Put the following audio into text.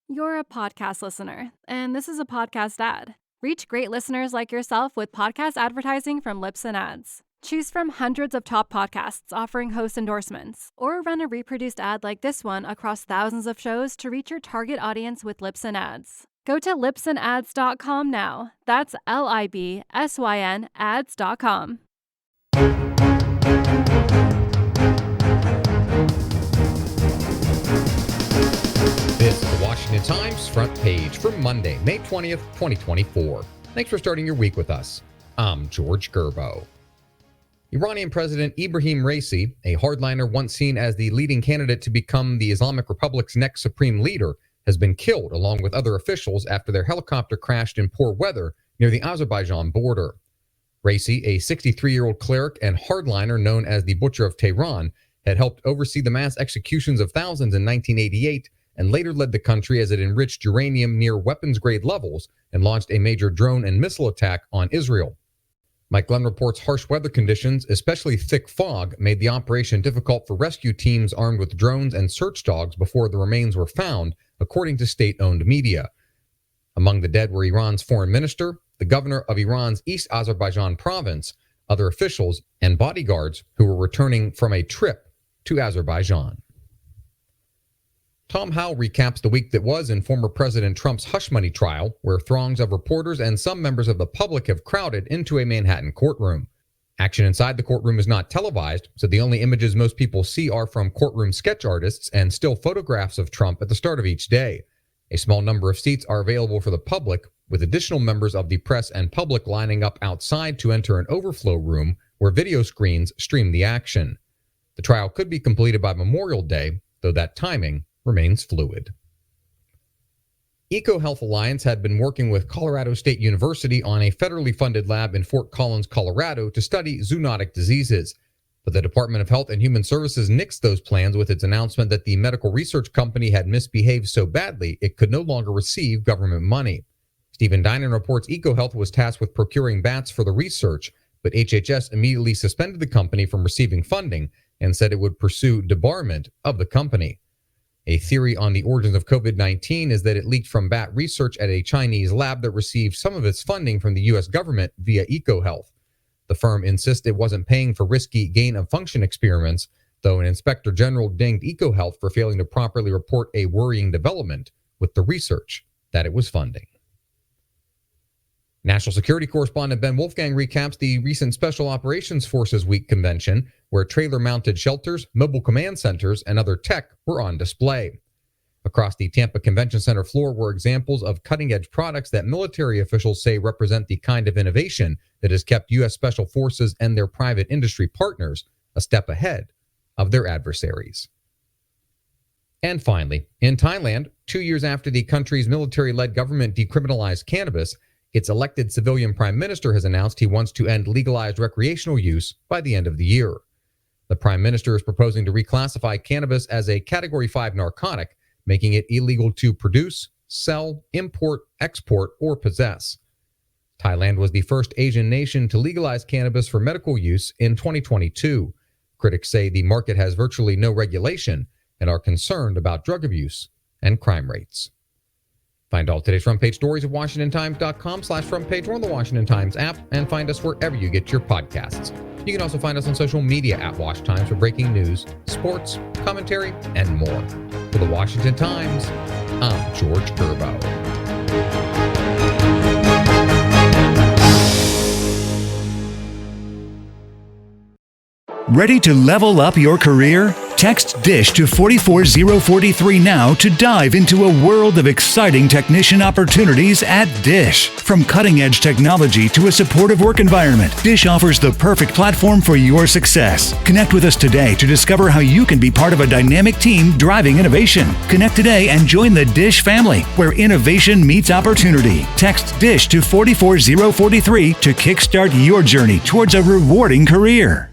You're a podcast listener, and this is a podcast ad. Reach great listeners like yourself with podcast advertising from Lips and Ads. Choose from hundreds of top podcasts offering host endorsements, or run a reproduced ad like this one across thousands of shows to reach your target audience with Lips and Ads. Go to lipsandads.com now. That's LIBSYN ads.com. This is the Washington Times front page for Monday, May 20th, 2024. Thanks for starting your week with us. I'm George Gerbo. Iranian President Ebrahim Raisi, a hardliner once seen as the leading candidate to become the Islamic Republic's next supreme leader, has been killed along with other officials after their helicopter crashed in poor weather near the Azerbaijan border. Raisi, a 63-year-old cleric and hardliner known as the Butcher of Tehran, had helped oversee the mass executions of thousands in 1988 and later led the country as it enriched uranium near weapons-grade levels and launched a major drone and missile attack on Israel. Mike Glenn reports harsh weather conditions, especially thick fog, made the operation difficult for rescue teams armed with drones and search dogs before the remains were found, according to state-owned media. Among the dead were Iran's foreign minister, the governor of Iran's East Azerbaijan province, other officials, and bodyguards who were returning from a trip to Azerbaijan. Tom Howell recaps the week that was in former President Trump's hush money trial, where throngs of reporters and some members of the public have crowded into a Manhattan courtroom. Action inside the courtroom is not televised, so the only images most people see are from courtroom sketch artists and still photographs of Trump at the start of each day. A small number of seats are available for the public, with additional members of the press and public lining up outside to enter an overflow room where video screens stream the action. The trial could be completed by Memorial Day, though that timing remains fluid. EcoHealth Alliance had been working with Colorado State University on a federally funded lab in Fort Collins, Colorado, to study zoonotic diseases. But the Department of Health and Human Services nixed those plans with its announcement that the medical research company had misbehaved so badly it could no longer receive government money. Stephen Dinan reports EcoHealth was tasked with procuring bats for the research, but HHS immediately suspended the company from receiving funding and said it would pursue debarment of the company. A theory on the origins of COVID-19 is that it leaked from bat research at a Chinese lab that received some of its funding from the U.S. government via EcoHealth. The firm insists it wasn't paying for risky gain-of-function experiments, though an inspector general dinged EcoHealth for failing to properly report a worrying development with the research that it was funding. National security correspondent Ben Wolfgang recaps the recent Special Operations Forces Week convention, where trailer-mounted shelters, mobile command centers, and other tech were on display. Across the Tampa Convention Center floor were examples of cutting-edge products that military officials say represent the kind of innovation that has kept U.S. Special Forces and their private industry partners a step ahead of their adversaries. And finally, in Thailand, 2 years after the country's military-led government decriminalized cannabis, its elected civilian prime minister has announced he wants to end legalized recreational use by the end of the year. The prime minister is proposing to reclassify cannabis as a Category 5 narcotic, making it illegal to produce, sell, import, export, or possess. Thailand was the first Asian nation to legalize cannabis for medical use in 2022. Critics say the market has virtually no regulation and are concerned about drug abuse and crime rates. Find all today's front page stories at WashingtonTimes.com/front page or on the Washington Times app, and find us wherever you get your podcasts. You can also find us on social media at Wash Times for breaking news, sports, commentary, and more. For the Washington Times, I'm George Gerbo. Ready to level up your career? Text DISH to 44043 now to dive into a world of exciting technician opportunities at DISH. From cutting-edge technology to a supportive work environment, DISH offers the perfect platform for your success. Connect with us today to discover how you can be part of a dynamic team driving innovation. Connect today and join the DISH family, where innovation meets opportunity. Text DISH to 44043 to kickstart your journey towards a rewarding career.